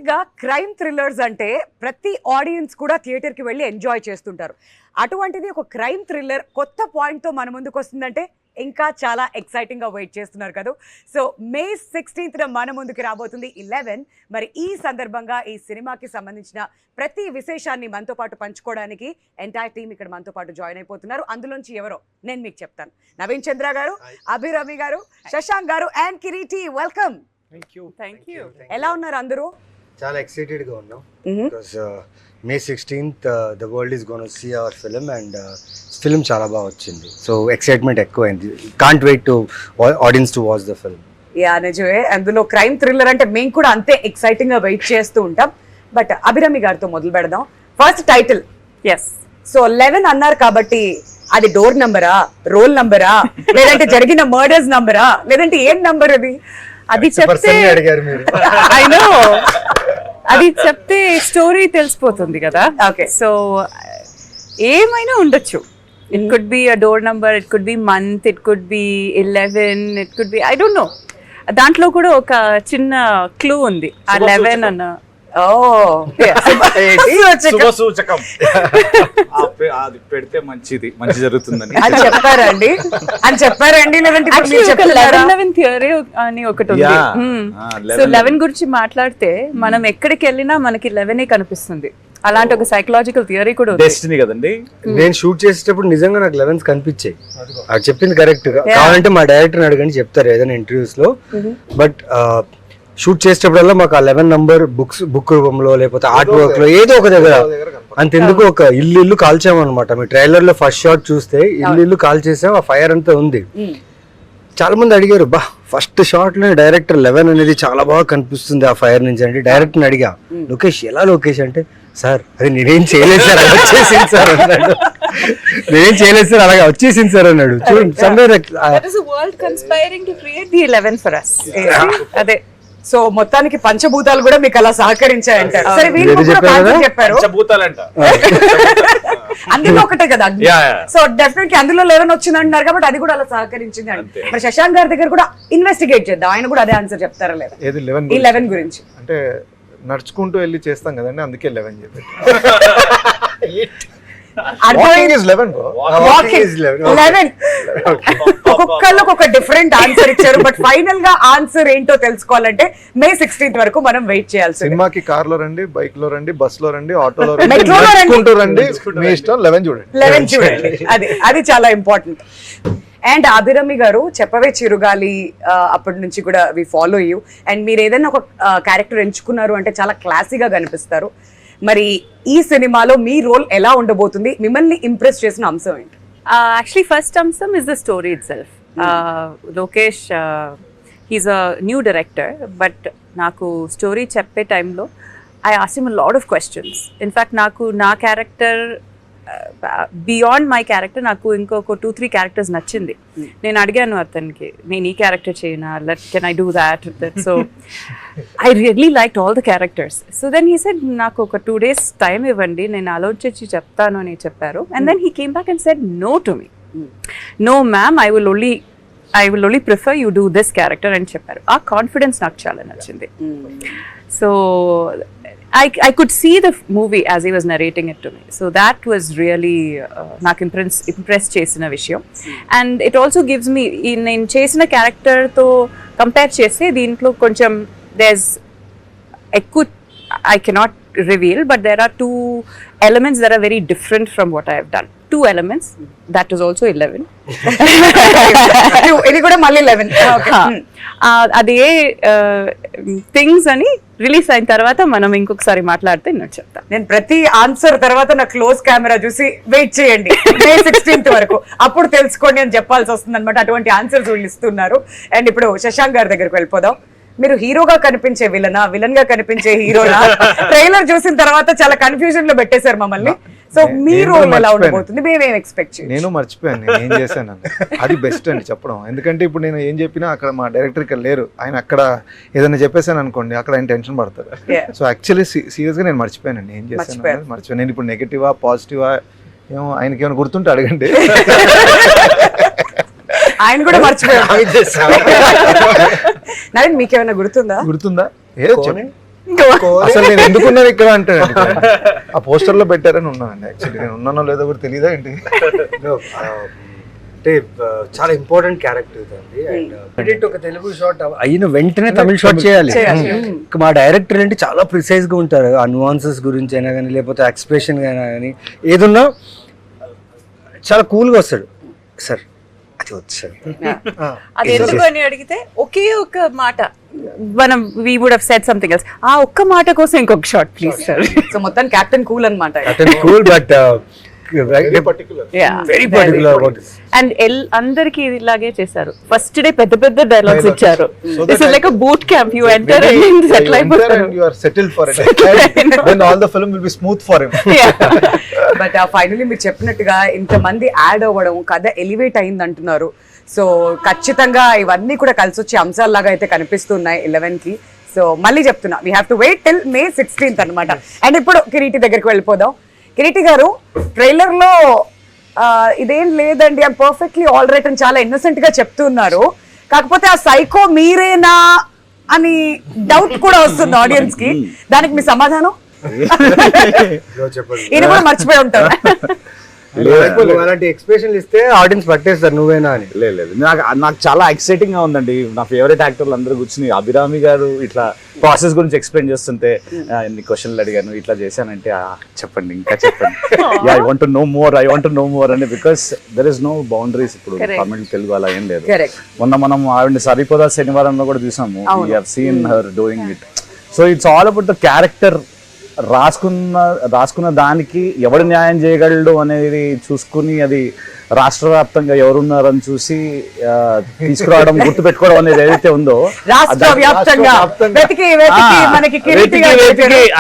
బేసిక్గా crime thrillers అంటే ప్రతి ఆడియన్స్ కూడా థియేటర్కి వెళ్ళి ఎంజాయ్ చేస్తుంటారు. అటువంటిది ఒక క్రైమ్ థ్రిల్లర్ కొత్త పాయింట్తో మన ముందుకు వస్తుందంటే ఇంకా చాలా ఎక్సైటింగ్గా వెయిట్ చేస్తున్నారు కదా. సో May 16th మన ముందుకు రాబోతుంది 11. మరి ఈ సందర్భంగా ఈ సినిమాకి సంబంధించిన ప్రతి విశేషాన్ని మనతో పాటు పంచుకోవడానికి ఎంటైర్ టీమ్ ఇక్కడ మనతో పాటు జాయిన్ అయిపోతున్నారు. అందులోంచి ఎవరో నేను మీకు చెప్తాను. నవీన్ చంద్ర గారు, అభిరామి గారు, శశాంక్ గారు and Kireeti, welcome. Thank you. ఎలా ఉన్నారు అందరూ? చాలా ఎక్సైటెడ్ గా ఉన్నాం because May 16th the world is gonna see our film and film చాలా బాగా వచ్చింది. సో ఎక్సైట్మెంట్ ఎక్కువైంది. Can't wait to audience to watch the film. Yeah నిజమే. అందులో క్రైమ్ థ్రిల్లర్ అంటే మేము కూడా అంతే ఎక్సైటింగ్ గా వెయిట్ చేస్తూ ఉంటాం. బట్ అభిరామి గారితో మొదలు పెడదాం. First title. ఎస్. సో 11 అన్నారు కాబట్టి అది డోర్ నంబరా, రోల్ నంబరా, లేదంటే జరిగిన మర్డర్స్ నంబరా, లేదంటే ఏం నంబర్ అది? అది చెప్తే అడిగారు మీరు. ఐ నో, అది చెప్తే స్టోరీ తెలిసిపోతుంది కదా. ఓకే. సో ఏమైనా ఉండొచ్చు. It could be a door number, it could be month, it could be 11, it could be I don't know. దాంట్లో కూడా ఒక చిన్న క్లూ ఉంది. ఆ 11 అన్న శుభసూచకం అది పెడితే మంచిది, మంచి జరుగుతుందని అని చెప్పారండి లేదంటే ఇప్పుడు మీరు చెప్తున్నారా? 11 థియరీ అని ఒకటి ఉంది. సో 11 గురించి మాట్లాడితే మనం ఎక్కడికి వెళ్ళినా మనకి 11 కనిపిస్తుంది. అలాంటి ఒక సైకలాజికల్ థియరీ కూడా ఉంది. డెస్టినీ కదండి. నేను షూట్ చేసేటప్పుడు నిజంగా నాకు 11s కనిపించాయి. అది చెప్పింది కరెక్ట్. కావాలంటే మా డైరెక్టర్ అడగండి, చెప్తారు ఏదైనా ఇంటర్వ్యూస్ లో. బట్ షూట్ చేసేటప్పుడల్లా మాకు ఆ 11 నంబర్ బుక్ రూపంలో లేకపోతే ఆర్ట్ వర్క్ లో ఏదో ఒక దగ్గర అంతెందుకు ఒక ఇల్లు కాల్చామన్నమాట. మీ ట్రైలర్ లో ఫస్ట్ షాట్ చూస్తే ఇల్లు కాల్చేసాం, ఆ ఫైర్ అంతా ఉంది. చాలా మంది అడిగారు, బా ఫస్ట్ షాట్ లో డైరెక్టర్ 11 అనేది చాలా బాగా కనిపిస్తుంది ఆ ఫైర్ నుంచి అంటే. డైరెక్టర్ అడిగా, లోకేష్ ఎలా లోకేష్ అంటే, సార్ అది నేనేం చేయలేదు సార్, అలా వచ్చేసింది సార్ అన్నాడు. నేనేం చేయలేదు సార్, అలాగా వచ్చేసింది సార్ అన్నాడు. చూడండి, అదే. సో మొత్తానికి పంచభూతాలు కూడా మీకు అలా సహకరించాయంటారు. సరే, వీళ్ళు కూడా చెప్పారు పంచభూతాలంట. అందులో ఒకటే కదా. సో డెఫినెట్లీ అందులో 11 వచ్చింది అంటున్నారు కాబట్టి అది కూడా అలా సహకరించింది అంటే. మరి శశాంక్ గారి దగ్గర కూడా ఇన్వెస్టిగేట్ చేద్దాం, ఆయన కూడా అదే ఆన్సర్ చెప్తారా లేదా? 11 గురించి అంటే నడుచుకుంటూ వెళ్ళి చేస్తాం కదండి, అందుకే 11 చెప్పారు. ఒక్కొక్కళ్ళు ఒక డిఫరెంట్ ఆన్సర్ ఇచ్చారు. బట్ ఫైనల్ గా ఆన్సర్ ఏంటో తెలుసుకోవాలంటే May 16th వరకు మనం వెయిట్ చేయాల్సి. సినిమాకి కార్ లో రండి, బైక్ లో రండి, బస్ లో రండి, ఆటోలో రండి, మెట్రోలో నడుచుకుంటూ రండి, మీ ఇష్టం. 11 చూడండి. అది చాలా ఇంపార్టెంట్. అండ్ అభిరామి గారు, చెప్పవే చిరుగాలి అప్పటి నుంచి కూడా వి ఫాలో యూ. అండ్ మీరు ఏదైనా ఒక క్యారెక్టర్ ఎంచుకున్నారు అంటే చాలా క్లాసీగా కనిపిస్తారు. మరి ఈ సినిమాలో మీ రోల్ ఎలా ఉండబోతుంది? మిమ్మల్ని ఇంప్రెస్ చేసిన అంశం ఏంటి? యాక్చువల్లీ ఫస్ట్ అంశం is the story it self. Lokesh he's a new director, but నాకు స్టోరీ చెప్పే టైంలో I asked him a lot of questions. In fact నాకు నా క్యారెక్టర్ బియాండ్ మై క్యారెక్టర్ నాకు ఇంకొక 2-3 క్యారెక్టర్స్ నచ్చింది. నేను అడిగాను అతనికి, నేను ఈ క్యారెక్టర్ చేయనా, can I do that. So I really liked all the characters. So then he said, నాకు ఒక 2 days టైం ఇవ్వండి, నేను ఆలోచించి చెప్తాను అని చెప్పారు. And then he came back and said no to me. No ma'am, I will only prefer you do this character అని చెప్పారు. ఆ కాన్ఫిడెన్స్ నాకు చాలా నచ్చింది. So I could see the movie as he was narrating it to me. So that was really నాకు impress చేసిన విషయం. And it also gives me, నేను చేసిన క్యారెక్టర్తో కంపేర్ చేస్తే దీంట్లో కొంచెం there's ఎక్కువ I cannot reveal, but there are 2 elements that are very different from what I have done. 2 elements. That is also 11. ఇది కూడా మళ్ళీ 11. అదే థింగ్స్ అని రిలీజ్ అయిన తర్వాత మనం ఇంకొకసారి మాట్లాడితే నేను చెప్తాను. నేను ప్రతి ఆన్సర్ తర్వాత నా క్లోజ్ కెమెరా చూసి వెయిట్ చేయండి May 16th వరకు, అప్పుడు తెలుసుకోండి అని చెప్పాల్సి వస్తుంది అనమాట. అటువంటి ఆన్సర్స్ వీళ్ళు ఇస్తున్నారు. అండ్ ఇప్పుడు శశాంక్ గారి దగ్గరకు వెళ్ళిపోదాం. మీరు హీరోగా కనిపించే విలన్ గా కనిపించే హీరోనా? ట్రైలర్ చూసిన తర్వాత చాలా కన్ఫ్యూజన్ లో పెట్టేశారు మమ్మల్ని. సో మీ రోల్ ఎలా ఉండబోతుంది? మేమేం ఎక్స్పెక్ట్ చేయాలి? నేను మర్చిపోయాను నేను ఏం చేశాను. అది బెస్ట్ అండి చెప్పడం. ఎందుకంటే ఇప్పుడు నేను ఏం చెప్పినా అక్కడ మా డైరెక్టర్ ఇక్కడ లేరు. ఆయన అక్కడ ఏదైనా చెప్పేసాను అనుకోండి, అక్కడ ఆయన టెన్షన్ పడతారు. సో యాక్చువల్లీ సీరియస్ గా నేను మర్చిపోయానండి ఏం చేశాను. మర్చిపోయాను. నేను ఇప్పుడు నెగటివా పాజిటివా ఏమో ఆయనకి ఏమైనా గుర్తుంటే అడగండి. ఆయన కూడా మర్చిపోయారు. నవీన్, మీకేమైనా గుర్తుందా? ఏదో అసలు నేను ఎందుకున్నాను ఇక్కడ అంటే ఆ పోస్టర్ లో పెట్టారని ఉన్నానండి. యాక్చువల్లీ నేను ఉన్నానో లేదో కూడా తెలియదా ఏంటి? No, అంటే చాలా ఇంపార్టెంట్ క్యారెక్టర్ అండి. అండ్ ఒక తెలుగు షాట్ అయిన వెంటనే తమిళ షాట్ చేయాలి. మా డైరెక్టర్ అంటే చాలా ప్రిసైజ్ గా ఉంటారు. ఆ nuances గురించి అయినా కానీ, లేకపోతే ఎక్స్ప్రెషన్ అయినా కానీ, ఏదున్నా చాలా కూల్ గా వస్తాడు. సార్ అది వచ్చాడు అది ఎందుకు అని అడిగితే ఒకే ఒక మాట మనం we would have said something else. ఆ ఒక్క మాట కోసం ఇంకొక షాట్ ప్లీజ్ సార్. సో మొత్తం క్యాప్టెన్ కూల్ అన్నమాట. Cool but very particular. Very particular about and అందరికి ఇలాగే చేశారు. ఫస్ట్ డే పెద్ద పెద్ద డైలాగ్స్ ఇచ్చారు. This is like a boot camp. You enter and settle అయిపోతారు. You are settled for it. Then all the film will be smooth for him. But finally మీరు చెప్పినట్టుగా ఇంతమంది యాడ్ అవ్వడం, కథ ఎలివేట్ అయింది అంటున్నారు. సో ఖచ్చితంగా ఇవన్నీ కూడా కలిసి వచ్చే అంశాల్లాగా అయితే కనిపిస్తున్నాయి 11కి. సో మళ్ళీ చెప్తున్నా, we have to wait till May 16th అనమాట. అండ్ ఇప్పుడు కిరీటి దగ్గరికి వెళ్ళిపోదాం. కిరీటి గారు, ట్రైలర్ లో ఇదేం లేదండి, ఐమ్ పర్ఫెక్ట్లీ ఆల్ రైట్ అని చాలా ఇన్నోసెంట్ గా చెప్తున్నారు. కాకపోతే ఆ సైకో మీరేనా అని డౌట్ కూడా వస్తుంది ఆడియన్స్ కి. దానికి మీ సమాధానం? చెప్పండి. ఈయన కూడా మర్చిపోయి ఉంటారు. అలాంటి ఎక్స్ప్రెషన్ ఇస్తే ఆడియన్స్ పట్టేస్తారు నువ్వేనా అని. లేదు, నాకు చాలా ఎక్సైటింగ్ గా ఉందండి. నా ఫేవరెట్ యాక్టర్లు అందరూ కూర్చుని అభిరామి గారు ఇట్లా ప్రాసెస్ గురించి ఎక్స్ప్లెయిన్ చేస్తుంటే ఎన్ని క్వశ్చన్లు అడిగాను, ఇట్లా చేశానంటే చెప్పండి, ఇంకా చెప్పండి, I want to know more అని. Because there is no boundaries. ఇప్పుడు తమిళ తెలుగు అలా ఏం లేదు. మొన్న మనం ఆవిడ సరిపోదా శనివారంలో కూడా చూసాము. We have seen her doing it. So it's all about the character. రాసుకున్న దానికి ఎవడు న్యాయం చేయగలడు అనేది చూసుకుని, అది రాష్ట్ర వ్యాప్తంగా ఎవరున్నారని చూసి తీసుకురావడం, గుర్తు పెట్టుకోవడం అనేది ఏదైతే ఉందో, రాష్ట్ర వ్యాప్తంగా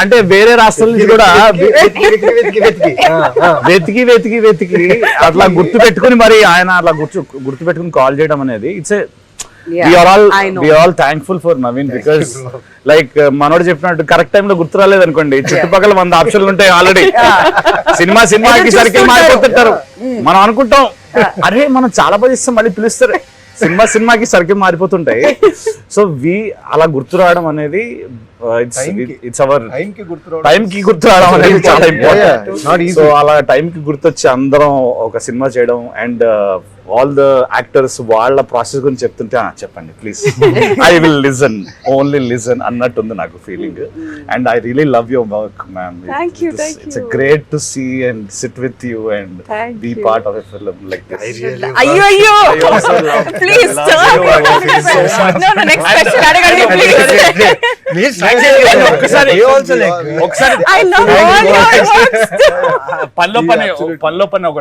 అంటే వేరే రాష్ట్రాల నుంచి కూడా వెతికి అట్లా గుర్తు పెట్టుకుని, మరి ఆయన అట్లా గుర్తు పెట్టుకుని కాల్ చేయడం అనేది it's we are all thankful for Naveen, because like మనోడు చెప్పినట్టు కరెక్ట్ టైం లో గుర్తు రాలేదు అనుకోండి, చుట్టుపక్కల 100 ఆప్షన్లు ఉంటాయి ఆల్రెడీ. సినిమాకి సర్కిల్ మారిపోతుంటారు. మనం అనుకుంటాం అరే మనం చాలా బాగా ఇస్తాం, మళ్ళీ పిలుస్తారు. సినిమాకి సర్కిల్ మారిపోతుంటాయి. సో అలా గుర్తు రావడం అనేది ఇట్స్ అవర్ టైం కి గుర్తు రావడం అనేది చాలా ఇంపార్టెంట్. సో అలా టైం కి గుర్తొచ్చి అందరం ఒక సినిమా చేయడం, అండ్ ఆల్ ద యాక్టర్స్ వాళ్ళ ప్రాసెస్ గురించి చెప్తుంటే చెప్పండి please, I will listen, only listen అన్నట్టుంది నాకు feeling. And I really love your work ma'am. It's great to see and sit with you and be part of a film like this. అయ్యో please next question అడగండి please. ఒకసారి I love all your works. పనిలో పని ఒక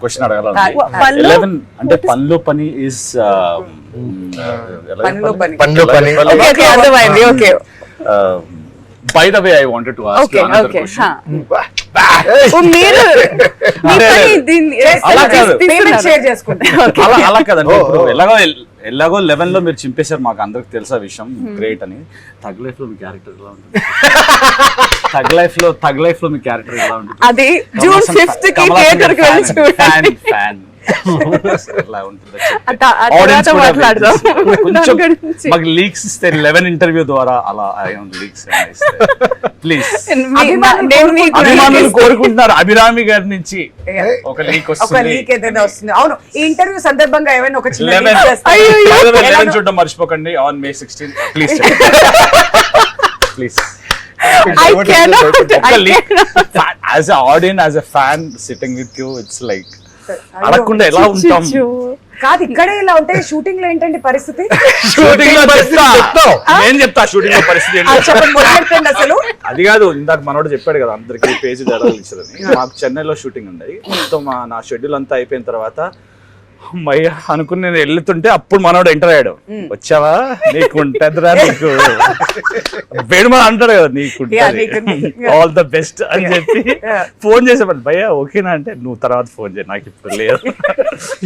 question అడగాలి. పనిలో? 11 అంటే పనిలో పని ఇస్ Okay, అర్థమైంది. Okay by the way I wanted to ask another question. మీరు అలా కదండి, ఎలాగో 11 లో మీరు చింపేశారు, మాకు అందరికి తెలుసా విషయం, గ్రేట్ అని. థగ్ లైఫ్ లో మీ క్యారెక్టర్ ఎలా ఉంటుంది? థగ్ లైఫ్ లో మీ క్యారెక్టర్ ఎలా ఉంటుంది? అది June 5th కి థియేటర్ కి వెళ్ళి చూడండి. ఫ్యాన్ ఎలా ఉంటుంది మాకు లీక్స్ ఇస్తే 11 ఇంటర్వ్యూ ద్వారా అలా లీక్స్ ప్లీజ్. అభిమానులు కోరుకుంటున్నారు అభిరామి గారి నుంచి ఒక లీక్ వస్తుంది. అవును, ఈ ఇంటర్వ్యూ సందర్భంగా ఏమైనా ఒక చిన్న 11 చూడడం మర్చిపోకండి on May 16th please. Please I cannot. as an audience, as a fan sitting with you, it's like అడగకుండా ఎలా ఉంటాం? కాదు, ఇక్కడే ఇలా ఉంటే షూటింగ్ లో ఏంటండి పరిస్థితి? షూటింగ్ లో నేను చెప్తా షూటింగ్ లో పరిస్థితి చెప్పండి అసలు. అది కాదు, ఇందాక మనోడు చెప్పాడు కదా అందరికి పేజ్ డైలాగ్ ఇచ్చారని. మాకు చెన్నైలో షూటింగ్ ఉండేది. మొత్తం నా షెడ్యూల్ అంతా అయిపోయిన తర్వాత అమ్మయ్య అనుకుని నేను వెళ్తుంటే అప్పుడు మనోడు ఎంటర్ అయ్యాడు. వచ్చావా, నీకు ఉంటుందిరా, నీకు వేడుమ అంటాడు కదా, నీకు ఆల్ ద బెస్ట్ అని చెప్పి ఫోన్ చేసేవాడు. భయ్యా ఓకేనా అంటే, నువ్వు తర్వాత ఫోన్ చేయి, నాకు ఇప్పుడు లేదు,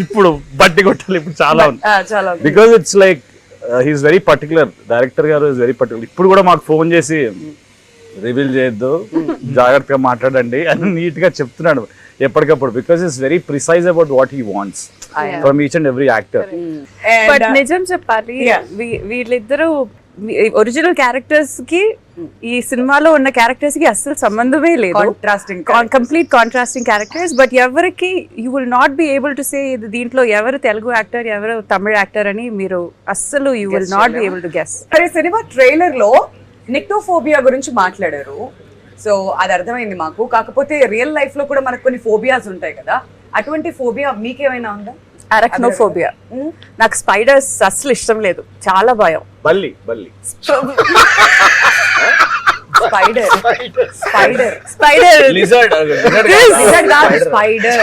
ఇప్పుడు బట్టి కొట్టాలి, ఇప్పుడు చాలా ఉంది. Because it's like he's very particular, director గారు ఇస్ వెరీ పర్టికులర్. ఇప్పుడు కూడా మాకు ఫోన్ చేసి రివీల్ చేయొద్దు, జాగ్రత్తగా మాట్లాడండి అని నీట్ గా చెప్తున్నాడు ఎప్పటికప్పుడు. Because it's very precise about what he wants from each and every actor. But నిజం చెప్పాలి, వీళ్ళిద్దరూ ఒరిజినల్ క్యారెక్టర్స్ కి ఈ సినిమాలో ఉన్న క్యారెక్టర్స్ కి అస్సలు సంబంధమే లేదు. Contrasting complete contrasting characters. But ఎవరికి you will not be able to say దీంట్లో ఎవరు తెలుగు యాక్టర్ ఎవరు తమిళ యాక్టర్ అని మీరు అస్సలు you will not be able to guess. సరే, సినిమా ట్రైలర్ లో నిక్టోఫోబియా గురించి మాట్లాడారు. సో అది అర్థమైంది మాకు. కాకపోతే రియల్ లైఫ్ లో కూడా మనకు కొన్ని ఫోబియాస్ ఉంటాయి కదా, అటువంటి ఫోబియా మీకేమైనా ఉందా? అరక్నోఫోబియా. నాకు స్పైడర్స్ అస్సలు ఇష్టం లేదు, చాలా భయం. బల్లి spider spider spider lizard spider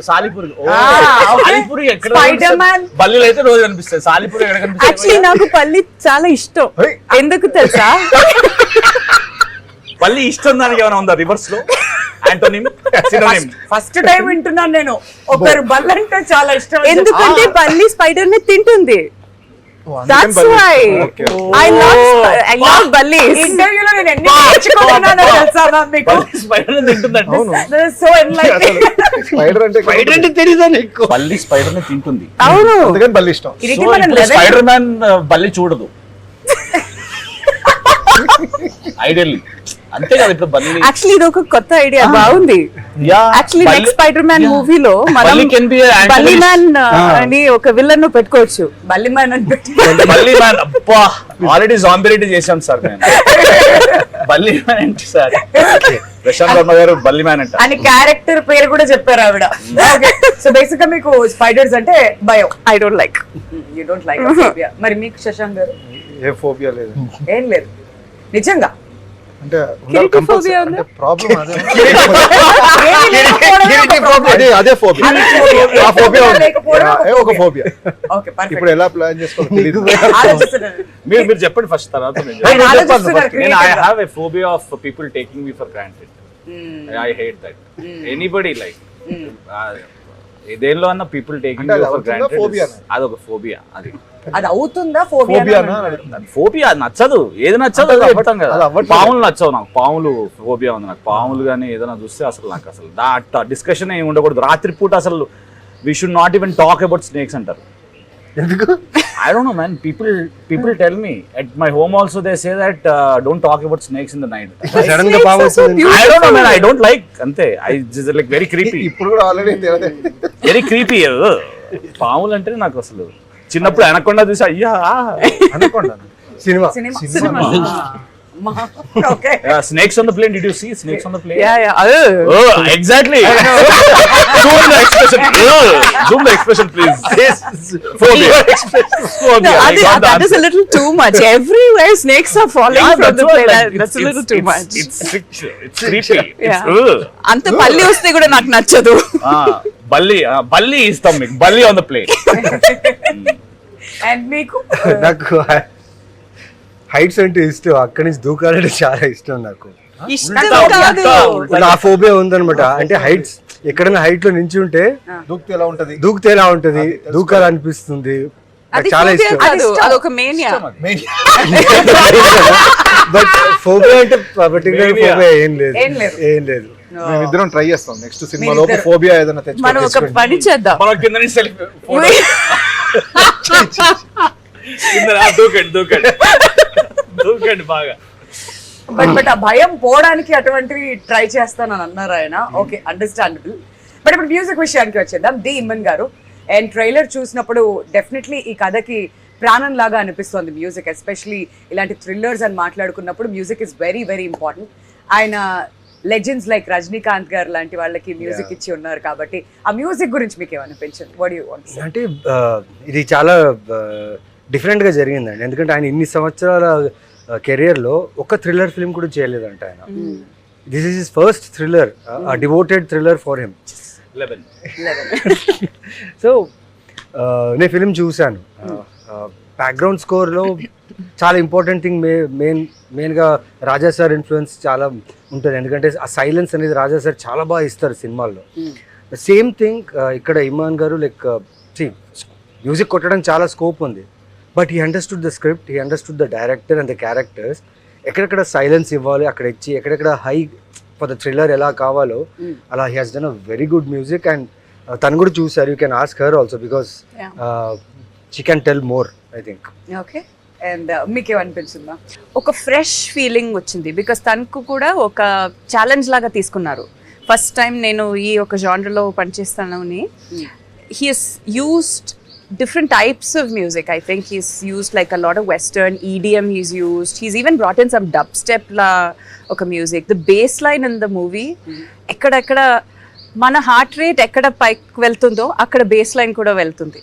సాలిపురి ఎక్కడ స్పైడర్ మ్యాన్. బల్లీలు అయితే రోజు కనిపిస్తాయి, సాలిపురి ఎక్కడ కనిపిస్తాయి? యాక్చువల్లీ నాకు పల్లి చాలా ఇష్టం. ఎందుకు తెలుసా? బల్లి ఇష్టం దానికి ఏమైనా ఉందా రివర్స్ లో? Antonym, synonym. ఫస్ట్ టైం వింటున్నాను నేను. ఒకరు బల్లంటే చాలా ఇష్టం. ఎందుకంటే పల్లి స్పైడర్ ని తింటుంది. That's why I love bullies. ఇంటర్వ్యూలో నేను ఎన్ని నేర్చుకుంటున్నానో తెలుసా మ్యామ్ మీకు? స్పైడర్ తింటుందంటే సో ఎన్లైటెనింగ్. స్పైడర్ అంటే తెలీదా నీకు? బల్లి స్పైడర్ ని తింటుంది, అవును. అందుకని బల్లి ఇష్టం. ఇది మనం స్పైడర్ మ్యాన్ బల్లి చూడదు ఐడియల్లీ. అంతే కదా ఇప్పుడు బల్లి. యాక్చువల్లీ ఇది ఒక కొత్త ఐడియా, బాగుంది. యాక్చువల్లీ నెక్స్ట్ స్పైడర్ మ్యాన్ మూవీలో మనం బల్లి మ్యాన్ అని ఒక విలన్ ను పెట్టుకోవచ్చు. బల్లి మ్యాన్ అని పెట్టి బల్లి మ్యాన్. అబ్బా, ఆల్రెడీ జాంబిరెడ్డి చేశాం సార్ మేము. బల్లి మ్యాన్ ఏంటి సార్? ప్రశాంత్ వర్మ గారు బల్లి మ్యాన్ అంట అని క్యారెక్టర్ పేరు కూడా చెప్పారు ఆవిడ. సో బేసిక్ గా మీకు స్పైడర్స్ అంటే భయం. I don't like. You don't like phobia. మరి మీకు శశాంక్ గారు? ఏ ఫోబియా లేదు, ఏం లేదు నిజంగా. అంటే కిరీటి phobia ఉందా? ప్రాబ్లం అదే. లేకపోవడమే అదే అదే ఫోబియా. ఆ ఫోబియా లేకపోవడం ఒక ఫోబియా. Okay, perfect. ఇప్పుడు ఎలా ప్లాన్ చేసుకోవాలో తెలీదు. ఆలోచిస్తున్నాను. మీరు చెప్పండి ఫస్ట్, తర్వాత ఆయన ఆలోచిస్తున్నారు నేను ఐ creative గా. Have a phobia of people taking me for granted. I hate that. Anybody like దేనిలో అన్న పీపుల్ టేకింగ్ అంటే యూ అది ఫర్ అవుతుందా గ్రాంటెడ్, phobia నా? అదొక ఫోబియా. అది అది అవుతుందా ఫోబియా ఫోబియా? ఫోబియా నచ్చదు, ఏది నచ్చదు అది అవ్వటం కదా. అది అవ్వట్లేదు. పాములు నచ్చవు నాకు, పాములు ఫోబియా ఉంది నాకు. పాములు కానీ ఏదైనా చూస్తే అసలు నాకు అసలు దాట్ డిస్కషన్ ఏమి ఉండకూడదు. రాత్రిపూట అసలు we should not even talk about snakes అంటారు. ఎందుకు? I don't know, man. People tell me at my home also. They say that don't talk about snakes in the night. Sudden గా పాము వస్తుంది. I don't know, man. I don't like. Ante. I just like very creepy. ఇప్పుడు కూడా already తెలియదు. Very creepy. పాములు అంటే నాకు అసలు చిన్నప్పుడు అనకొండ చూసి అయ్యా అనుకోండి. Cinema cinema. Okay. snakes on the plane. Did you see snakes on the plane? Yeah. Oh, exactly. Zoom the expression. Zoom the expression, please. Yes. Phobia. Phobia. I got the That is a answer. little too much. Everywhere snakes are falling Yeah, from that's the what, plane. like, That's a little too much. It's creepy. Yeah. It's అంత పల్లి వస్తే కూడా నాకు నచ్చదు. బల్లి ఇస్తాం మీకు, బల్లి ఆన్ ద ప్లేన్. అండ్ మీకు? నాకు హైట్స్ అంటే ఇష్టం, అక్కడి నుంచి దూకాలంటే చాలా ఇష్టం నాకు. ఇష్టం కాదు. నా ఫోబియా ఉందన్నమాట. అంటే హైట్స్ ఎక్కడైనా హైట్ లో నించి ఉంటే దూకితే ఎలా ఉంటది? దూకితే ఎలా ఉంటది, దూకాలనిపిస్తుంది. నాకు అది చాలా phobia ఇష్టం. కాదు, అదొక మేనియా. బట్ ఫోబియా అంటే పర్టికులర్ Mania. ఫోబియా ఏం లేదు, ఏం లేదు. ఏం లేదు. మేమిద్దరం ట్రై చేస్తాం నెక్స్ట్ సినిమాలో ఫోబియా ఏదైనా మనం ఒక తెచ్చుకోవాలి. పని చేద్దాం. మనం కింద నుంచి సెల్ఫీ దూకండి బాగా. బట్ ఆ భయం పోవడానికి అటువంటివి ట్రై చేస్తానని అన్నారు ఆయన. Okay, understandable. బట్ ఇప్పుడు మ్యూజిక్ విషయానికి వచ్చేద్దాం. డి ఇమ్మన్ గారు, అండ్ ట్రైలర్ చూసినప్పుడు డెఫినెట్లీ ఈ కథకి ప్రాణం లాగా అనిపిస్తుంది మ్యూజిక్. ఎస్పెషలీ ఇలాంటి థ్రిల్లర్స్ అని మాట్లాడుకున్నప్పుడు music is very very important. ఆయన లెజెండ్స్ లైక్ రజనీకాంత్ గారు లాంటి వాళ్ళకి మ్యూజిక్ ఇచ్చి ఉన్నారు కాబట్టి ఆ మ్యూజిక్ గురించి మీకు ఏమనిపించింది? What you want to say? అంటే ఇది చాలా డిఫరెంట్ గా జరిగిందండి. ఎందుకంటే ఆయన ఇన్ని సంవత్సరాల కెరియర్ లో ఒక థ్రిల్లర్ ఫిల్మ్ కూడా చేయలేదంట ఆయన. This is his first thriller, devoted thriller for him. 11. So నేను ఫిలిం చూశాను. బ్యాక్గ్రౌండ్ స్కోర్లో చాలా ఇంపార్టెంట్ థింగ్ మెయిన్గా రాజా సార్ ఇన్ఫ్లుయెన్స్ చాలా ఉంటుంది. ఎందుకంటే ఆ సైలెన్స్ అనేది రాజా సార్ చాలా బాగా ఇస్తారు సినిమాల్లో. సేమ్ థింగ్ ఇక్కడ ఇమాన్ గారు లైక్ మ్యూజిక్ కొట్టడం చాలా స్కోప్ ఉంది. But he understood the script, he understood the director and the characters. ఎక్కడెక్కడ సైలెన్స్ ఇవ్వాలి అక్కడ ఇచ్చి, ఎక్కడెక్కడ హై ఫర్ ద థ్రిల్లర్ ఎలా కావాలో అలా he has done a very good music. And తను కూడా చూసారు, you can ask her also because she can tell more I think. Okay, and మీకేమనిపించిందా? ఒక ఫ్రెష్ ఫీలింగ్ వచ్చింది బికాస్ తనకు కూడా ఒక ఛాలెంజ్ లాగా తీసుకున్నారు. ఫస్ట్ టైం నేను ఈ ఒక జానర్లో పనిచేస్తాను అని he's used different types of music. I think he's used like a lot of Western EDM. He's even brought in some dubstep la oka music. The bass line in the movie, ekkada mana heart rate ekkada pike veltundo akkada bass line kuda veltundi.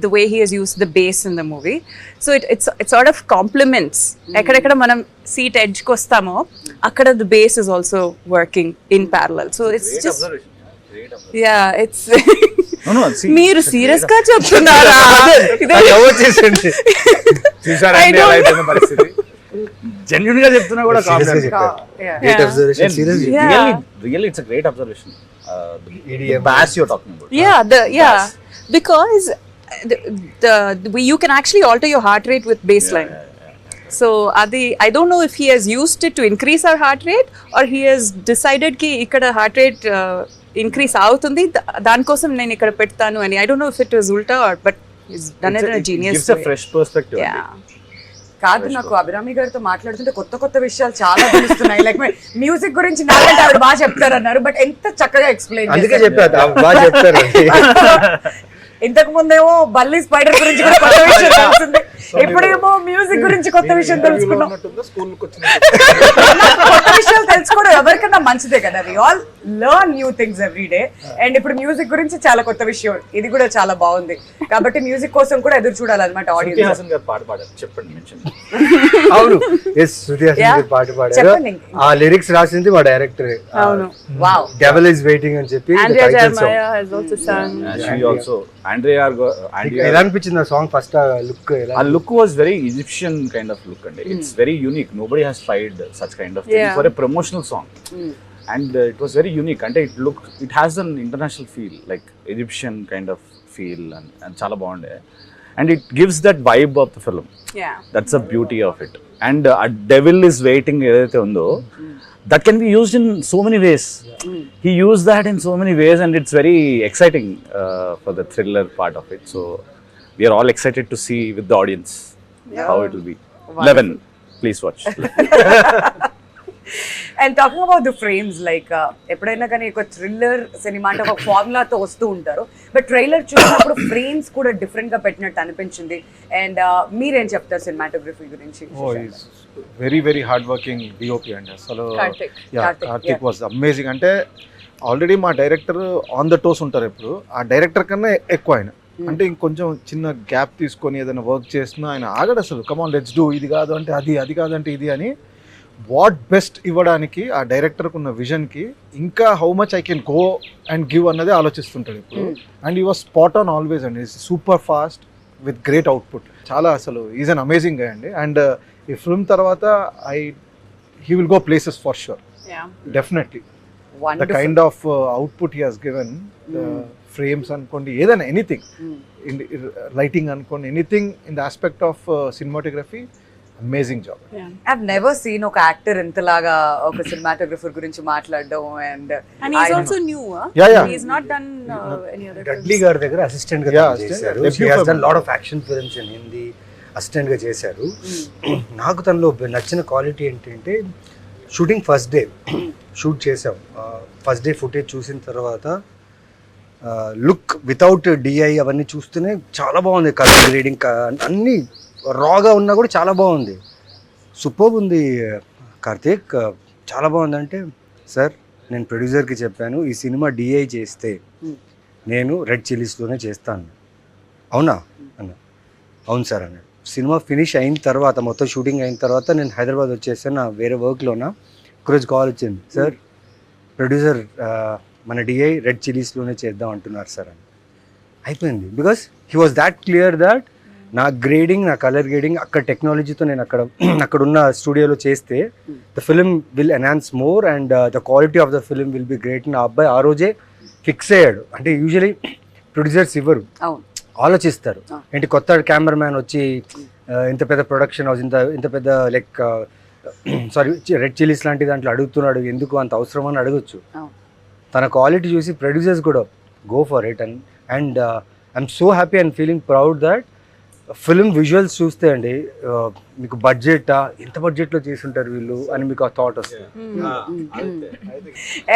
The way he has used the bass in the movie, so it sort of complements. Ekkada manam seat edge ko ostamo akkada the bass is also working in parallel, so it's Great just observation. Great observation. yeah, it's No, see, మీరు serious గా చెప్తున్నారా? చూసారా I అండి don't ఎలా అయిపోయిన పరిస్థితి? Genuine గా చెప్తున్నా కూడా Seriously really it's a great observation. EDM. Boss you talking about. Yeah, because you can actually alter your heart rate with baseline. So I don't know if he has used it to increase our heart rate or he has decided ki ikkada heart rate increase అవుతుంది దానికోసం నేను ఇక్కడ పెడతాను అని. I don't know if it was ulta or but he's done it in a genius gives a way. fresh perspective. Yeah. కాదు, నాకు అభిరామి గారితో మాట్లాడుతుంటే కొత్త విషయాలు చాలా తెలుస్తున్నాయి. లైక్ మ్యూజిక్ గురించి నాకంటే ఆవిడ బాగా చెప్తారన్నారు, బట్ ఎంత చక్కగా ఎక్స్ప్లెయిన్ అందుకే చెప్పా బాగా చెప్తారు. ఇంతకు ముందేమో బల్లి స్పైడర్ గురించి కూడా కొత్త విషయం తెలిసింది, ఇప్పుడేమో మ్యూజిక్ గురించి కొత్త విషయం తెలుసుకున్నాం. కొత్త విషయాలు తెలుసుకోవడం ఎవరికన్నా మంచిదే కదా. We all learn new things every day, and ఇప్పుడు మ్యూజిక్ గురించి చాలా కొత్త విషయం, ఇది కూడా చాలా బాగుంది. కాబట్టి మ్యూజిక్ కోసం కూడా ఎదురు చూడాలన్నమాట శృతి ఆడియన్స్. హాసన్ గారు పాట పాడారు, చెప్పండి mention. అవును, ఎస్ శృతి హాసన్ గారు పాట పాడారు. చెప్పండి. ఆ లిరిక్స్ రాసింది మా డైరెక్టర్. అవును. వావ్. డెవిల్ ఇస్ వెయిటింగ్ అని చెప్పి Andrea Jeremiah has also sung. She also Andrea ఎలా అనిపించింది ఆ సాంగ్? ఫస్ట్ లుక్ ఎలా? a look was very Egyptian kind of look and it's very unique. Nobody has tried such kind of thing Yeah. for a promotional song. And it was very unique and it has an international feel, like Egyptian kind of feel and chala bagunde, and it gives that vibe of the film. Yeah. That's the beauty of it. And a devil is waiting edaithe undo, that can be used in so many ways. He used that in so many ways and it's very exciting for the thriller part of it. So we are all excited to see with the audience how it will be. 11, please watch. And talking about the frames, like ఎప్పుడైనా కానీ ఒక thriller cinema అంటే ఒక ఫార్ములాతో వస్తూ ఉంటారు, but trailer చూసినప్పుడు frames కూడా different గా పెట్టినట్టు అనిపించింది. అండ్ మీరేం చెప్తారు సినిమాటోగ్రఫీ గురించి? Very very hard working DOP అండి అసలు. Karthik Karthik was amazing. అంటే ఆల్రెడీ మా డైరెక్టర్ ఆన్ ద టోస్ ఉంటారు ఎప్పుడు, ఆ డైరెక్టర్ కన్నా ఎక్కువ ఆయన. అంటే ఇంకొంచెం చిన్న గ్యాప్ తీసుకొని ఏదైనా వర్క్ చేసినా ఆయన ఆగడు అసలు. కమాన్ లెట్స్ డూ, ఇది కాదు అంటే అది కాదంటే ఇది అని వాట్ బెస్ట్ ఇవ్వడానికి ఆ డైరెక్టర్కి ఉన్న విజన్కి ఇంకా how much I can go and give అన్నది ఆలోచిస్తుంటాడు ఇప్పుడు. అండ్ ఈ was spot on always and is super fast with great output. చాలా అసలు ఈజ్ అన్ అమేజింగ్ గా అండి. అండ్ ఈ ఫిల్మ్ తర్వాత he will go places for sure, definitely. The kind of output he has given, frames అనుకోండి, ఏదైనా anything, lighting అనుకోండి, anything in the aspect of cinematography, amazing job. I've never seen ఒక actor ఇంతలాగా ఒక cinematographer గురించి మాట్లాడడం. And he's also new, huh? Yeah. He's not done any other Dudley గారి దగ్గర assistant గా చేశారు. He has done lot of action films in Hindi. Assistant గా చేశారు. నాకు తనలో నచ్చిన క్వాలిటీ ఏంటంటే షూటింగ్ ఫస్ట్ డే షూట్ చేసాం. ఫస్ట్ డే ఫుటేజ్ చూసిన తర్వాత లుక్ వితౌట్ డిఐ అవన్నీ చూస్తేనే చాలా బాగుంది. కలర్ గ్రేడింగ్ అన్నీ రాగా ఉన్నా కూడా చాలా బాగుంది. సూపర్ ఉంది కార్తీక్, చాలా బాగుంది. అంటే సార్ నేను ప్రొడ్యూసర్కి చెప్పాను ఈ సినిమా డిఐ చేస్తే నేను రెడ్ చిల్లీస్లోనే చేస్తాను. అవునా అన్న? అవును సార్ అన్నాడు. సినిమా ఫినిష్ అయిన తర్వాత, మొత్తం షూటింగ్ అయిన తర్వాత నేను హైదరాబాద్ వచ్చేసాను. నా వేరే వర్క్లోనా ఒకరోజు కాల్ వచ్చింది, సార్ ప్రొడ్యూసర్ మన డిఐ రెడ్ చిల్లీస్లోనే చేద్దాం అంటున్నారు సార్ అని. అయిపోయింది. Because he was that clear that నా గ్రేడింగ్, నా కలర్ గ్రేడింగ్ అక్కడ టెక్నాలజీతో నేను అక్కడ ఉన్న స్టూడియోలో చేస్తే the film will enhance more and the quality of the film will be great. నా అబ్బాయి ఆ రోజే ఫిక్స్ అయ్యాడు. అంటే యూజువలీ ప్రొడ్యూసర్స్ ఇవ్వరు, ఆలోచిస్తారు. ఏంటి కొత్త కెమెరామ్యాన్ వచ్చి ఇంత పెద్ద ప్రొడక్షన్ హౌస్, ఇంత పెద్ద లైక్ సారీ రెడ్ చిల్లీస్ లాంటి దాంట్లో అడుగుతున్నాడు, ఎందుకు అంత అవసరం అని అడగచ్చు. తన క్వాలిటీ చూసి ప్రొడ్యూసర్స్ కూడా go for it. And I'm so happy and feeling proud that film visuals చూస్తే అండి మీకు బడ్జెటా ఎంత బడ్జెట్లో చేసుంటారు వీళ్ళు అని మీకు ఆ థాట్ వస్తుంది.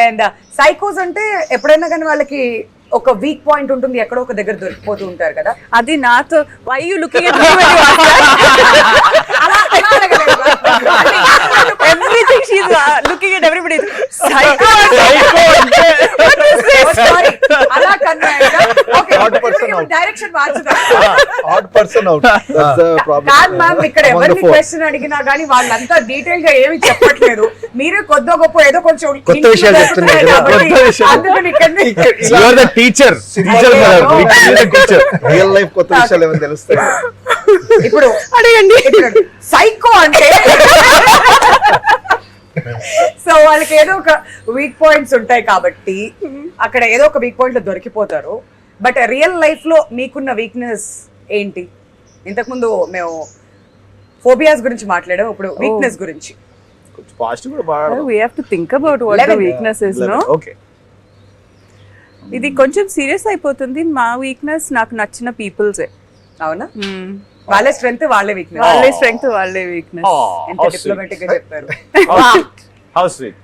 అండ్ సైకోస్ అంటే ఎప్పుడైనా కానీ వాళ్ళకి ఒక వీక్ పాయింట్ ఉంటుంది, ఎక్కడో ఒక దగ్గర దొరికిపోతూ ఉంటారు కదా. అది నాతో why you looking at everything she is looking at everybody psycho అలా కన్నా డైరెక్షన్ మార్చుతారు. Odd person out, that's the problem. కాదు మ్యామ్, ఇక్కడ ఎవరిని క్వశ్చన్ అడిగినా కానీ వాళ్ళంతా డీటెయిల్ గా ఏమి చెప్పట్లేదు. మీరే కొద్ది గొప్ప ఏదో కొంచెం కొత్త విషయాలు చెప్తున్నారు కదా, కాబట్టి కొత్త విషయాలు. అందుకని ఇక్కడ You are the teacher. Teacher brother. You are the teacher. Real life కొత్త విషయాలు ఏమైనా తెలుస్తాయి. ఇప్పుడు అడగండి. సైకో అంటే సో వాళ్ళకి ఏదో ఒక వీక్ పాయింట్స్ ఉంటాయి కాబట్టి అక్కడ ఏదో ఒక వీక్ పాయింట్ లో దొరికిపోతారు. బట్ రియల్ లైఫ్ లో మీకున్న వీక్నెస్ ఏంటి? ఇంతకుముందు మేము ఫోబియాస్ గురించి మాట్లాడాం, ఇప్పుడు వీక్నెస్ గురించి. కొంచెం పాజిటివ్ కూడా బాగా. we have to think about what the weakness is, no? Okay. ఇది కొంచెం సీరియస్ అయిపోతుంది. మా వీక్నెస్ నాకు నచ్చిన పీపుల్సే. అవునా? వాళ్ళే స్ట్రెంగ్త్, వాళ్ళే వీక్నెస్. వాళ్ళే స్ట్రెంగ్త్, వాళ్ళే వీక్నెస్. ఎంత డిప్లొమాటిక్ గా చెప్పారు. How sweet.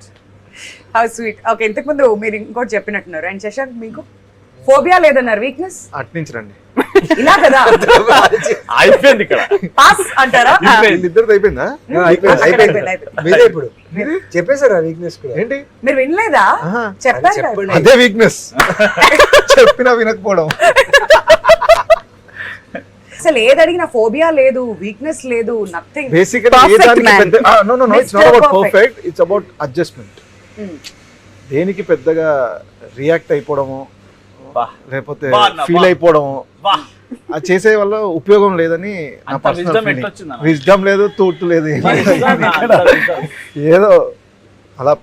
How sweet. Okay, ఇంతకు ముందు మీరు ఇంకోటి చెప్పినట్టున్నారు. అండ్ శశాంక్, మీకు ఫోబియా లేదన్నారు, వీక్నెస్ అట్నుంచి రండి. ఇలా కదా అయిపోయింది ఇక్కడ. పాస్ అంటారా? వీళ్ళిద్దరిది అయిపోయిందా? అయిపోయింది. మీరే ఇప్పుడు చెప్పేశారు ఆ వీక్నెస్ కూడా. ఏంటి మీరు వినలేదా? ఆహా. చెప్పారు కదా. చెప్పండి. అదే వీక్నెస్. చెప్పినా వినకపోవడం. అసలు ఏది అడిగినా ఫోబియా లేదు, వీక్నెస్ లేదు, నథింగ్. బేసికల్లీ ఏ Perfect దానికి man. పెద్ద no no no it's not Mr. About Perfect. Perfect, it's about adjustment. దేనికి పెద్దగా రియాక్ట్ అయిపోవడము లేకపోతే ఫీల్ అయిపోవడము అది చేసే వల్ల ఉపయోగం లేదని నా అంత పర్సనల్ wisdom ఫీలింగ్. ఎట్లొచ్చిందన్న? విజ్డమ్ లేదు, తూర్టు లేదు, ఏదో అలా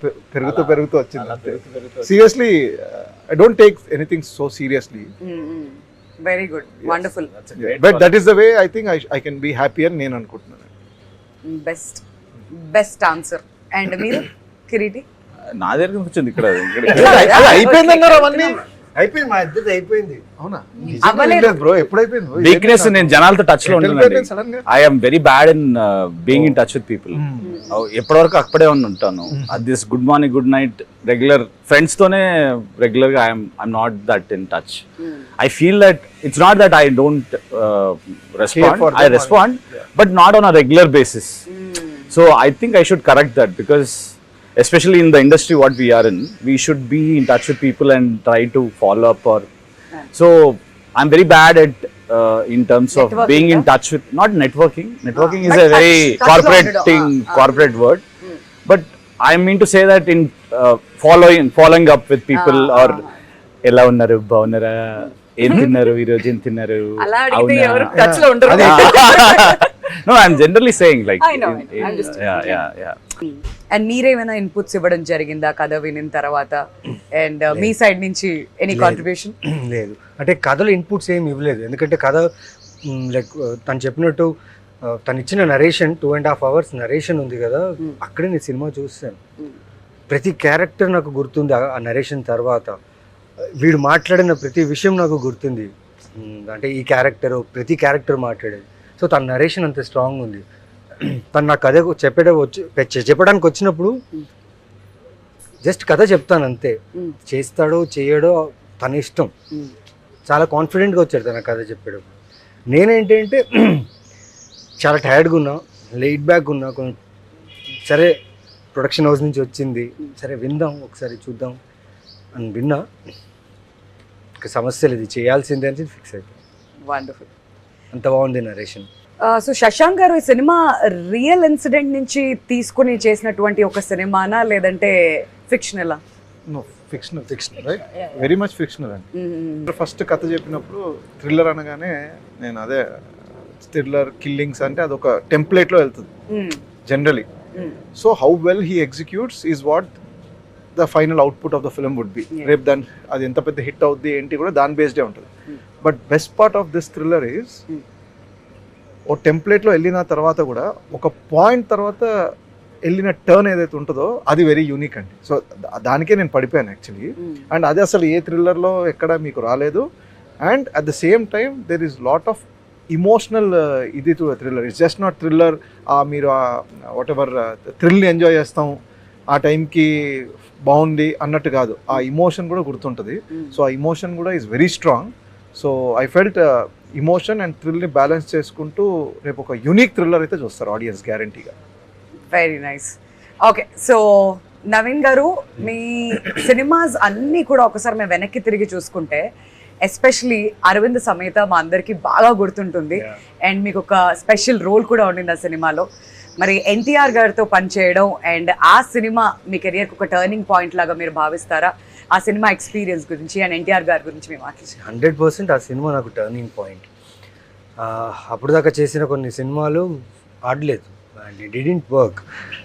పెరుగుతూ వచ్చింది. Seriously I don't take anything so seriously, very good, wonderful, but that is the way I think I can be happy అని నేను అనుకుంటున్నాను. Best answer. అండ్ మీరు కిరీటి? నా దగ్గర వచ్చింది ఇక్కడ. అది అయిపోయిందన్నారు అవన్నీ. అయిపోయింది, మా ఇద్దరిది అయిపోయింది. అవునా? అవ్వలేదు. బ్రో, ఎప్పుడైపోయింది వీక్నెస్ నేను జనాలతో టచ్ లో సడన్ ఉంటున్నాను. గా I'm very bad in being in touch with people. ఎప్పటి వరకు అక్కడే ఉంటాను. This good morning, good night, regular friends తోనే రెగ్యులర్ గా I'm not that in touch. I feel that it's not that I don't respond, I respond, but not on a regular basis. So I think I should correct that, because especially in the industry what we are in, we should be in touch with people and try to follow up. Or so I'm very bad at in terms of Networking, being in huh? touch with, not networking is but a very touch corporate lo thing, undu. corporate word, but I mean to say that in following up with people, or ela unnaru baunara ఏం తిన్నారు ఈ రోజు, ఏం తిన్నారు, అలా అడిగితే ఎవరు touch లో ఉండరు. no I'm generally saying like I know, I'm just yeah. And మీరేమైనా ఇన్పుట్స్ ఇవ్వడం జరిగిందా కథ వినిన తర్వాత? అండ్ మీ సైడ్ నుంచి ఎనీ కాంట్రిబ్యూషన్? లేదు, అంటే కథలో ఇన్పుట్స్ ఏమి ఇవ్వలేదు. ఎందుకంటే కథ లైక్ తను చెప్పినట్టు తను ఇచ్చిన నరేషన్ 2.5 hours నరేషన్ ఉంది కదా, అక్కడే నేను సినిమా చూస్తాను. ప్రతి క్యారెక్టర్ నాకు గుర్తుంది ఆ నరేషన్ తర్వాత. వీడు మాట్లాడిన ప్రతి విషయం నాకు గుర్తుంది. అంటే ఈ క్యారెక్టర్, ప్రతి క్యారెక్టర్ మాట్లాడేది. సో తన నరేషన్ అంత స్ట్రాంగ్ ఉంది. తను నా కథ చెప్పడానికి వచ్చినప్పుడు జస్ట్ కథ చెప్తాను అంతే. చేస్తాడో చేయడో తన ఇష్టం. చాలా కాన్ఫిడెంట్గా వచ్చాడు తన కథ చెప్పేటప్పుడు. నేనేంటంటే చాలా టైర్డ్గా ఉన్నా, లైట్ బ్యాక్ ఉన్నా, కొంచెం సరే ప్రొడక్షన్ హౌస్ నుంచి వచ్చింది, సరే విందాం ఒకసారి చూద్దాం అని విన్నా. సమస్య లేదు, చేయాల్సిందే అని ఫిక్స్ అయిపోయింది. వండర్ఫుల్, అంత బాగుంది నరేషన్. సో శశాంక్ గారు, ఈ సినిమా రియల్ ఇన్సిడెంట్ నుంచి తీసుకుని చేసినటువంటి ఒక సినిమానా లేదంటే ఫిక్షనలా? No, fictional right, very much fictional అండి. ఫస్ట్ కథ చెప్పినప్పుడు థ్రిల్లర్ అనగానే నేను అదే థ్రిల్లర్ కిల్లింగ్స్ అంటే అదొక టెంప్లెట్లో వెళ్తుంది generally. So how well he executes is what the final output of the film would be. రేపు దాని అది ఎంత పెద్ద హిట్ అవుద్ది ఏంటి కూడా దాని బేస్డే ఉంటుంది. But best part of this thriller is ఓ టెంప్లెట్లో వెళ్ళిన తర్వాత కూడా ఒక పాయింట్ తర్వాత వెళ్ళిన టర్న్ ఏదైతే ఉంటుందో అది వెరీ యూనిక్ అండి. సో దానికే నేను పడిపోయాను యాక్చువల్లీ. అండ్ అది అసలు ఏ థ్రిల్లర్లో ఎక్కడ మీకు రాలేదు. And at the same time there is lot of emotional ఇది thriller. It's just not thriller. మీరు వాట్ ఎవర్ థ్రిల్ని ఎంజాయ్ చేస్తాం ఆ టైంకి బాగుంది అన్నట్టు కాదు, ఆ ఇమోషన్ కూడా గుర్తుంటుంది. సో ఆ ఇమోషన్ కూడా is very strong. So I felt emotion and థ్రిల్ని బ్యాలెన్స్ చేసుకుంటూ రేపు ఒక యూనిక్ థ్రిల్లర్ అయితే చూస్తారు ఆడియన్స్ గ్యారంటీగా. Very nice. Okay, so Naveen garu, మీ సినిమాస్ అన్నీ కూడా ఒకసారి మేము వెనక్కి తిరిగి చూసుకుంటే ఎస్పెషలీ అరవింద్ సమేత మా అందరికీ బాగా గుర్తుంటుంది. అండ్ మీకు ఒక స్పెషల్ రోల్ కూడా ఉండింది ఆ సినిమాలో. మరి ఎన్టీఆర్ గారితో పనిచేయడం అండ్ ఆ సినిమా మీ కెరియర్కి ఒక టర్నింగ్ పాయింట్ లాగా మీరు భావిస్తారా? ఆ సినిమా ఎక్స్పీరియన్స్ గురించి అండ్ ఎన్టీఆర్ గారి గురించి మేము మాట్లాడారు. 100% ఆ సినిమా నాకు టర్నింగ్ పాయింట్. అప్పుడు దాకా చేసిన కొన్ని సినిమాలు ఆడలేదు and it didn't work.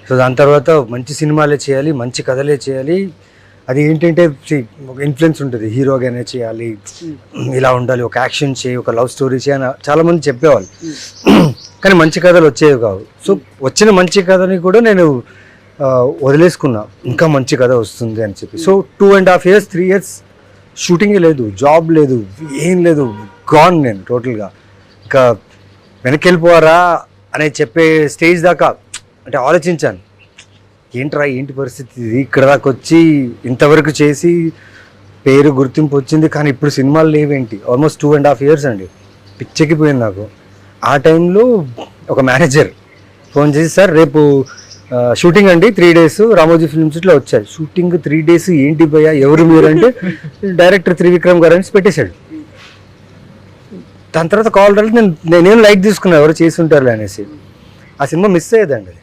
So దాని తర్వాత మంచి సినిమాలే చేయాలి, మంచి కథలే చేయాలి. అది ఏంటంటే ఒక ఇన్ఫ్లుయెన్స్ ఉంటుంది, హీరోగానే చేయాలి, ఇలా ఉండాలి, ఒక యాక్షన్ చేయి, ఒక లవ్ స్టోరీ చేయి అని చాలామంది చెప్పేవాళ్ళు. కానీ మంచి కథలు వచ్చేవి కావు. సో వచ్చిన మంచి కథని కూడా నేను వదిలేసుకున్నా, ఇంకా మంచి కథ వస్తుంది అని చెప్పి. సో 2.5 years 3 years షూటింగే లేదు, జాబ్ లేదు, ఏం లేదు, గాన్ నేను టోటల్గా. ఇంకా వెనక్కి వెళ్ళిపోవారా అని చెప్పే స్టేజ్ దాకా అంటే ఆలోచించాను, ఏంట్రా ఏంటి పరిస్థితి ఇది, ఇక్కడ దాకా వచ్చి ఇంతవరకు చేసి పేరు గుర్తింపు వచ్చింది, కానీ ఇప్పుడు సినిమాలు లేవేంటి. ఆల్మోస్ట్ 2.5 years అండి, పిచ్చెక్కిపోయింది నాకు. ఆ టైంలో ఒక మేనేజర్ ఫోన్ చేసి, సార్ రేపు షూటింగ్ అండి 3 days రామోజీ ఫిల్మ్ సిటీలో వచ్చారు. షూటింగ్ 3 days ఏంటి భయ్యా, ఎవరు మీరు అంటే డైరెక్టర్ త్రివిక్రమ్ గారు అని పెట్టేశాడు. దాని తర్వాత కాల్ రాలేదు, నేనేం లైక్ తీసుకున్నాను, ఎవరు చేసి ఉంటారు అనేసి. ఆ సినిమా మిస్ అయ్యేదండి, అది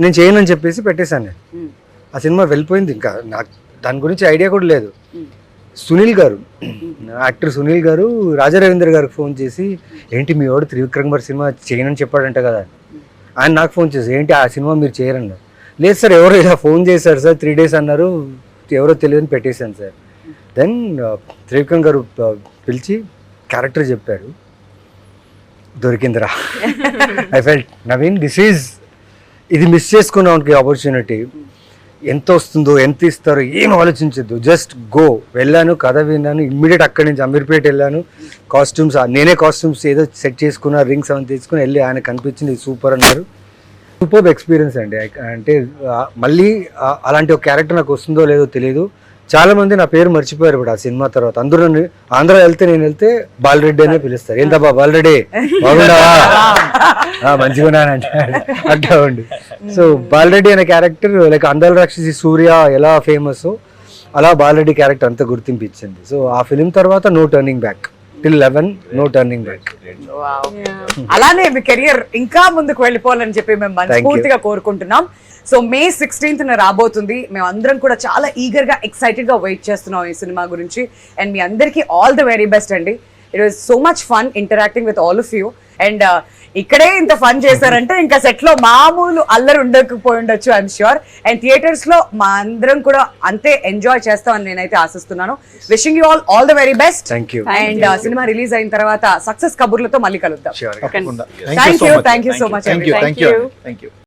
నేను చేయనని చెప్పేసి పెట్టేశాను నేను. ఆ సినిమా వెళ్ళిపోయింది, ఇంకా నాకు దాని గురించి ఐడియా కూడా లేదు. సునీల్ గారు, యాక్టర్ సునీల్ గారు రాజా రవీంద్ర గారికి ఫోన్ చేసి, ఏంటి మీ వాడు త్రివిక్రమ్ గారు సినిమా చేయనని చెప్పాడంట కదా. ఆయన నాకు ఫోన్ చేసి, ఏంటి ఆ సినిమా మీరు చేయరన్నారు. లేదు సార్, ఎవరో ఇలా ఫోన్ చేశారు సార్, 3 days అన్నారు, ఎవరో తెలియదని పెట్టేశాను సార్. దెన్ త్రివిక్రమ్ గారు పిలిచి క్యారెక్టర్ చెప్పారు, దొరికిందిరా. ఐ ఫెల్ట్ నవీన్ ఇది మిస్ చేసుకున్నానికి ఆపర్చునిటీ. ఎంత వస్తుందో, ఎంత ఇస్తారో ఏం ఆలోచించద్దు, జస్ట్ గో. వెళ్ళాను, కథ విన్నాను, ఇమ్మీడియట్ అక్కడి నుంచి అమీర్పేట వెళ్ళాను. కాస్ట్యూమ్స్ నేనే కాస్ట్యూమ్స్ ఏదో సెట్ చేసుకున్నా, రింగ్స్ అవన్నీ తీసుకుని వెళ్ళి ఆయన కనిపించింది సూపర్ అన్నారు. సూపర్ ఎక్స్పీరియన్స్ అండి. అంటే మళ్ళీ అలాంటి ఒక క్యారెక్టర్ నాకు వస్తుందో లేదో తెలియదు. చాలా మంది నా పేరు మర్చిపోయారు ఇప్పుడు ఆ సినిమా తర్వాత. అందరూ ఆంధ్ర నేను వెళ్తే బాలరెడ్డి అనే పిలుస్తారు. ఏంటబ్బా బాలరెడ్డి, బాగుండవా, మంచిగున్నానంటే అట్లా ఉండి. సో బాలరెడ్డి అనే క్యారెక్టర్ లైక్ అందాల రాక్షసి సూర్య ఎలా ఫేమస్, అలా బాలరెడ్డి క్యారెక్టర్ అంతా గుర్తింపు ఇచ్చింది. సో ఆ ఫిలిం తర్వాత no turning back, till 11 no turning back. అలానే మీ కెరియర్ ఇంకా ముందుకు వెళ్ళిపోవాలని చెప్పి మేము మనస్ఫూర్తిగా కోరుకుంటున్నాం. సో May 16th రాబోతుంది. మేము అందరం కూడా చాలా ఈగర్ గా ఎక్సైటెడ్ గా వెయిట్ చేస్తున్నాం ఈ సినిమా గురించి. అండ్ మీ అందరికీ ఆల్ ద వెరీ బెస్ట్ అండి. It was so much fun interacting with all of you. And ఇక్కడే ఇంత ఫన్ చేశారంటే ఇంకా సెట్ లో మామూలు అల్లరి ఉండకపోయి ఉండొచ్చు ఐఎమ్ ష్యూర్. అండ్ థియేటర్స్ లో మా అందరం కూడా అంతే ఎంజాయ్ చేస్తామని నేనైతే ఆశిస్తున్నాను. Wishing you all the very best. Thank you. And cinema release అయిన తర్వాత సక్సెస్ కబుర్లతో మళ్ళీ కలుద్దాం. తప్పకుండా. Thank you so much. Thank you.